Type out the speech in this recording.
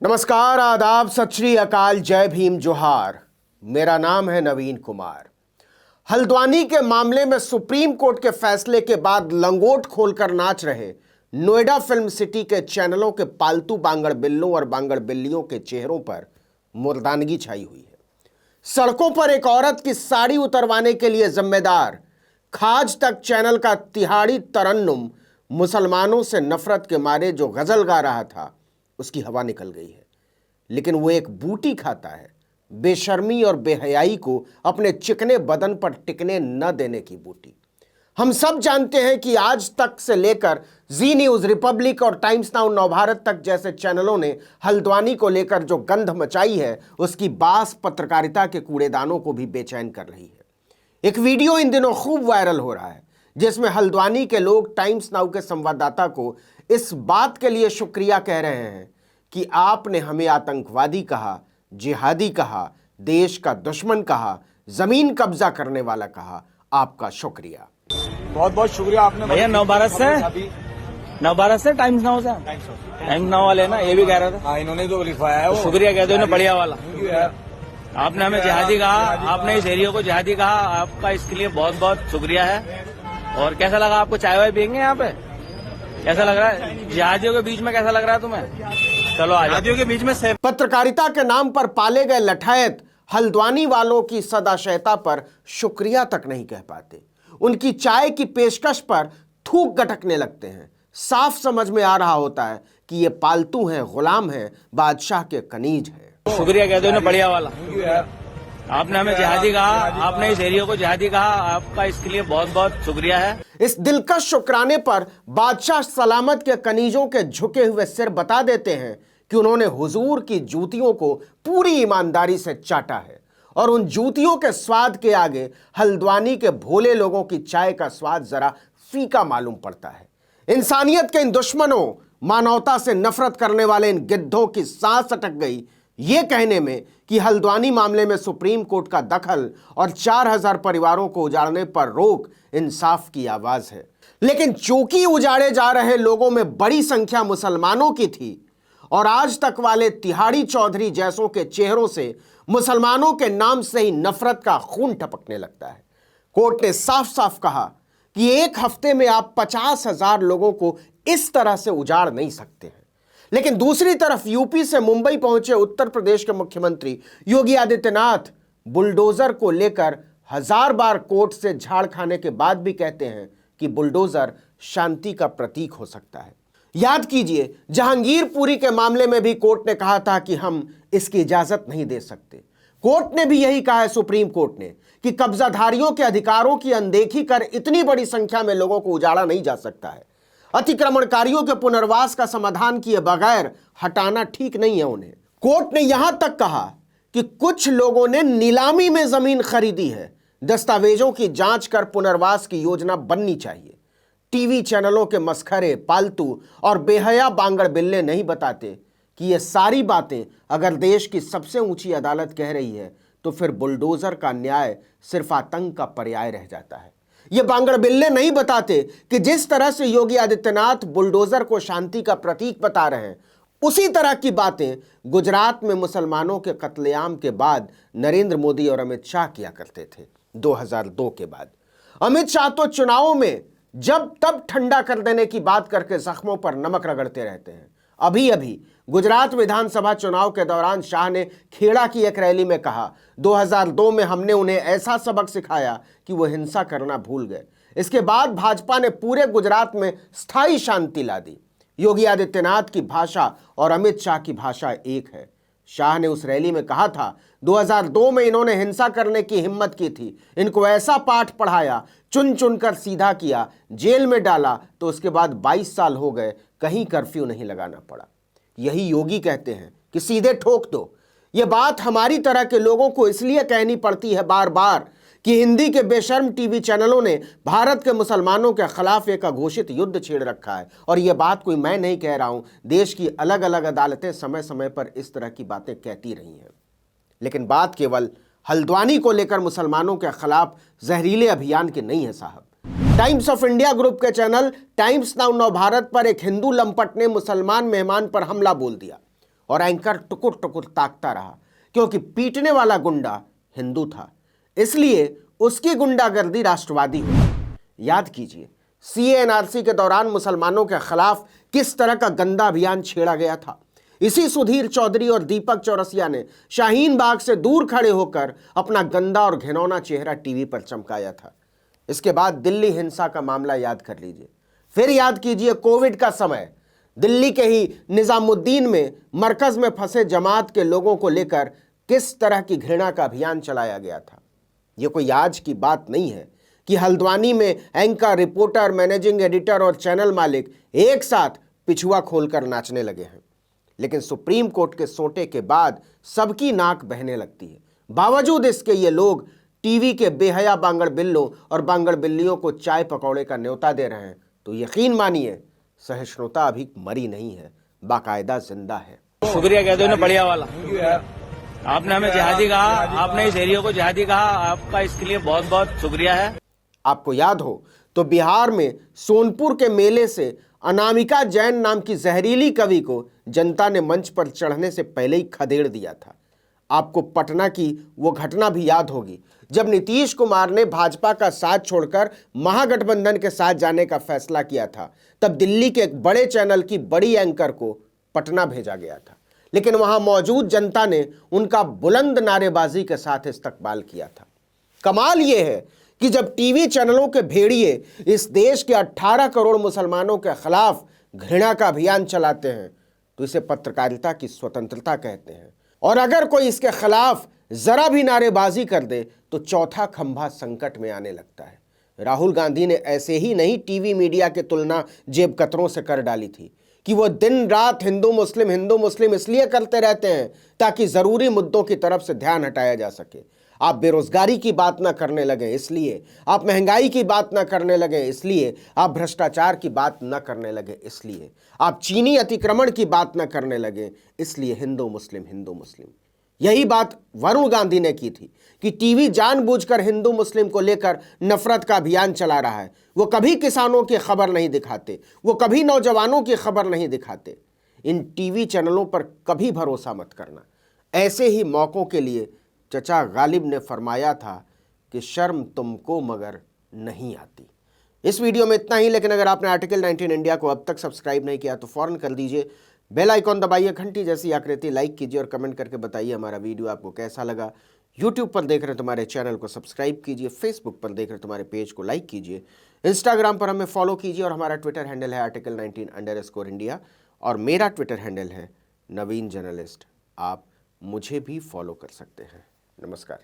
नमस्कार, आदाब, सत श्री अकाल, जय भीम, जोहार। मेरा नाम है नवीन कुमार। हल्द्वानी के मामले में सुप्रीम कोर्ट के फैसले के बाद लंगोट खोलकर नाच रहे नोएडा फिल्म सिटी के चैनलों के पालतू बांगड़ बिल्लों और बांगड़ बिल्लियों के चेहरों पर मुर्दानगी छाई हुई है। सड़कों पर एक औरत की साड़ी उतरवाने के लिए जिम्मेदार खाज तक चैनल का तिहाड़ी तरन्नुम मुसलमानों से नफरत के मारे जो गजल गा रहा था, उसकी हवा निकल गई है। लेकिन वो एक बूटी खाता है, बेशर्मी और बेहयाई को अपने चिकने बदन पर टिकने न देने की बूटी। हम सब जानते हैं कि आज तक से लेकर जी न्यूज, रिपब्लिक और टाइम्स नाउ नवभारत तक जैसे चैनलों ने हल्द्वानी को लेकर जो गंध मचाई है, उसकी बास पत्रकारिता के कूड़ेदानों को भी बेचैन कर रही है। एक वीडियो इन दिनों खूब वायरल हो रहा है जिसमें हल्द्वानी के लोग टाइम्स नाउ के संवाददाता को इस बात के लिए शुक्रिया कह रहे हैं कि आपने हमें आतंकवादी कहा, जिहादी कहा, देश का दुश्मन कहा, जमीन कब्जा करने वाला कहा। आपका शुक्रिया, बहुत बहुत शुक्रिया। आपने भैया नवभारत से टाइम्स नाउ से टाइम्स नाउ वाले ना ये भी कह रहे थे। हाँ, इन्होंने तो लिखवाया है। तो शुक्रिया कहते हो, बढ़िया वाला। आपने हमें जिहादी कहा, आपने इस एरिया को जिहादी कहा, आपका इसके लिए बहुत बहुत शुक्रिया है। और कैसा लगा आपको? चाय वाय पियेंगे यहाँ पे? कैसा लग रहा है जिहादियों के बीच में? कैसा लग रहा है तुम्हें? चलो जिहादियों के बीच में से पत्रकारिता के नाम पर पाले गए लठायत हल्द्वानी वालों की सदाशयता पर शुक्रिया तक नहीं कह पाते। उनकी चाय की पेशकश पर थूक गटकने लगते हैं। साफ समझ में आ रहा होता है कि ये पालतू हैं, गुलाम हैं, बादशाह के कनीज हैं। शुक्रिया कहते हो, बढ़िया वाला। आपने हमें जिहादी कहा, आपने इस एरिया को जिहादी कहा, आपका इसके लिए बहुत बहुत शुक्रिया है। इस दिलकश शुक्राने पर बादशाह सलामत के कनीजों के झुके हुए सिर बता देते हैं कि उन्होंने हुजूर की जूतियों को पूरी ईमानदारी से चाटा है और उन जूतियों के स्वाद के आगे हल्द्वानी के भोले लोगों की चाय का स्वाद जरा फीका मालूम पड़ता है। इंसानियत के इन दुश्मनों, मानवता से नफरत करने वाले इन गिद्धों की सांस अटक गई ये कहने में कि हल्द्वानी मामले में सुप्रीम कोर्ट का दखल और 4000 परिवारों को उजाड़ने पर रोक इंसाफ की आवाज है। लेकिन चूंकि उजाड़े जा रहे लोगों में बड़ी संख्या मुसलमानों की थी और आज तक वाले तिहाड़ी चौधरी जैसों के चेहरों से मुसलमानों के नाम से ही नफरत का खून टपकने लगता है। कोर्ट ने साफ साफ कहा कि एक हफ्ते में आप 50,000 लोगों को इस तरह से उजाड़ नहीं सकते हैं। लेकिन दूसरी तरफ यूपी से मुंबई पहुंचे उत्तर प्रदेश के मुख्यमंत्री योगी आदित्यनाथ बुलडोजर को लेकर 1000 बार कोर्ट से झाड़ खाने के बाद भी कहते हैं कि बुलडोजर शांति का प्रतीक हो सकता है। याद कीजिए, जहांगीरपुरी के मामले में भी कोर्ट ने कहा था कि हम इसकी इजाजत नहीं दे सकते। कोर्ट ने भी यही कहा है, सुप्रीम कोर्ट ने, कि कब्जाधारियों के अधिकारों की अनदेखी कर इतनी बड़ी संख्या में लोगों को उजाड़ा नहीं जा सकता है। अतिक्रमणकारियों के पुनर्वास का समाधान किए बगैर हटाना ठीक नहीं है उन्हें। कोर्ट ने यहां तक कहा कि कुछ लोगों ने नीलामी में जमीन खरीदी है, दस्तावेजों की जांच कर पुनर्वास की योजना बननी चाहिए। टीवी चैनलों के मस्खरे, पालतू और बेहया बांगड़ बिल्ले नहीं बताते कि ये सारी बातें अगर देश की सबसे ऊंची अदालत कह रही है तो फिर बुलडोजर का न्याय सिर्फ आतंक का पर्याय रह जाता है। ये बांगड़ बिल्ले नहीं बताते कि जिस तरह से योगी आदित्यनाथ बुलडोजर को शांति का प्रतीक बता रहे हैं, उसी तरह की बातें गुजरात में मुसलमानों के कत्लेआम के बाद नरेंद्र मोदी और अमित शाह किया करते थे 2002 के बाद। अमित शाह तो चुनावों में जब तब ठंडा कर देने की बात करके जख्मों पर नमक रगड़ते रहते हैं। अभी अभी गुजरात विधानसभा चुनाव के दौरान शाह ने खेड़ा की एक रैली में कहा, 2002 में हमने उन्हें ऐसा सबक सिखाया कि वो हिंसा करना भूल गए। इसके बाद भाजपा ने पूरे गुजरात में स्थायी शांति ला दी। योगी आदित्यनाथ की भाषा और अमित शाह की भाषा एक है। शाह ने उस रैली में कहा था, 2002 में इन्होंने हिंसा करने की हिम्मत की थी, इनको ऐसा पाठ पढ़ाया, चुन चुन कर सीधा किया, जेल में डाला, तो उसके बाद 22 साल हो गए, कहीं कर्फ्यू नहीं लगाना पड़ा। यही योगी कहते हैं कि सीधे ठोक दो। ये बात हमारी तरह के लोगों को इसलिए कहनी पड़ती है बार बार कि हिंदी के बेशर्म टीवी चैनलों ने भारत के मुसलमानों के खिलाफ एक अघोषित युद्ध छेड़ रखा है। और यह बात कोई मैं नहीं कह रहा हूं, देश की अलग अलग अदालतें समय समय पर इस तरह की बातें कहती रही हैं। लेकिन बात केवल हल्द्वानी को लेकर मुसलमानों के खिलाफ जहरीले अभियान की नहीं है साहब। टाइम्स ऑफ इंडिया ग्रुप के चैनल टाइम्स नाउ नवभारत पर एक हिंदू लंपट ने मुसलमान मेहमान पर हमला बोल दिया। और एंकर टुकुर टुकुर ताकता रहा, क्योंकि पीटने वाला गुंडा हिंदू था, इसलिए उसकी गुंडागर्दी राष्ट्रवादी हुई। याद कीजिए, सीए एनआरसी के दौरान मुसलमानों के खिलाफ किस तरह का गंदा अभियान छेड़ा गया था। इसी सुधीर चौधरी और दीपक चौरसिया ने शाहीन बाग से दूर खड़े होकर अपना गंदा और घिनौना चेहरा टीवी पर चमकाया था। इसके बाद दिल्ली हिंसा का मामला याद कर लीजिए। फिर याद कीजिए कोविड का समय, दिल्ली के ही निजामुद्दीन में मरकज में फंसे जमात के लोगों को लेकर किस तरह की घृणा का अभियान चलाया गया था। यह कोई आज की बात नहीं है कि हल्द्वानी में एंकर, रिपोर्टर, मैनेजिंग एडिटर और चैनल मालिक एक साथ पिछुआ खोलकर नाचने लगे हैं। लेकिन सुप्रीम कोर्ट के सोटे के बाद सबकी नाक बहने लगती है। बावजूद इसके ये लोग टीवी के बेहया बांगड़ बिल्लों और बांगड़ बिल्लियों को चाय पकौड़े का न्योता दे रहे हैं, तो यकीन मानिए सहिष्णुता अभी मरी नहीं है, बाकायदा जिंदा है। शुक्रिया कह दो इन्हें, बढ़िया वाला। आपने हमें जिहादी कहा, आपने इस एरिया को जिहादी कहा, आपका इसके लिए बहुत बहुत शुक्रिया है। आपको याद हो तो बिहार में सोनपुर के मेले से अनामिका जैन नाम की जहरीली कवि को जनता ने मंच पर चढ़ने से पहले ही खदेड़ दिया था। आपको पटना की वो घटना भी याद होगी जब नीतीश कुमार ने भाजपा का साथ छोड़कर महागठबंधन के साथ जाने का फैसला किया था। तब दिल्ली के एक बड़े चैनल की बड़ी एंकर को पटना भेजा गया था, लेकिन वहां मौजूद जनता ने उनका बुलंद नारेबाजी के साथ इस्तकबाल किया था। कमाल यह है कि जब टीवी चैनलों के भेड़िए इस देश के 18 करोड़ मुसलमानों के खिलाफ घृणा का अभियान चलाते हैं तो इसे पत्रकारिता की स्वतंत्रता कहते हैं, और अगर कोई इसके खिलाफ जरा भी नारेबाजी कर दे तो चौथा खंभा संकट में आने लगता है। राहुल गांधी ने ऐसे ही नहीं टीवी मीडिया की तुलना जेब कतरों से कर डाली थी कि वो दिन रात हिंदू मुस्लिम इसलिए करते रहते हैं ताकि जरूरी मुद्दों की तरफ से ध्यान हटाया जा सके। आप बेरोजगारी की बात ना करने लगे इसलिए, आप महंगाई की बात ना करने लगे इसलिए, आप भ्रष्टाचार की बात ना करने लगे इसलिए, आप चीनी अतिक्रमण की बात ना करने लगे इसलिए हिंदू मुस्लिम। यही बात वरुण गांधी ने की थी कि टीवी जानबूझकर हिंदू मुस्लिम को लेकर नफरत का अभियान चला रहा है। वो कभी किसानों की खबर नहीं दिखाते, वो कभी नौजवानों की खबर नहीं दिखाते। इन टीवी चैनलों पर कभी भरोसा मत करना। ऐसे ही मौकों के लिए चचा गालिब ने फरमाया था कि शर्म तुमको मगर नहीं आती। इस वीडियो में इतना ही, लेकिन अगर आपने आर्टिकल 19 इंडिया को अब तक सब्सक्राइब नहीं किया तो फौरन कर दीजिए। बेल आइकॉन दबाइए, घंटी जैसी आकृति लाइक कीजिए और कमेंट करके बताइए हमारा वीडियो आपको कैसा लगा। यूट्यूब पर देख रहे तुम्हारे चैनल को सब्सक्राइब कीजिए, फेसबुक पर देख रहे तुम्हारे पेज को लाइक कीजिए, इंस्टाग्राम पर हमें फॉलो कीजिए और हमारा ट्विटर हैंडल है आर्टिकल 19_इंडिया और मेरा ट्विटर हैंडल है नवीन जर्नलिस्ट। आप मुझे भी फॉलो कर सकते हैं। नमस्कार।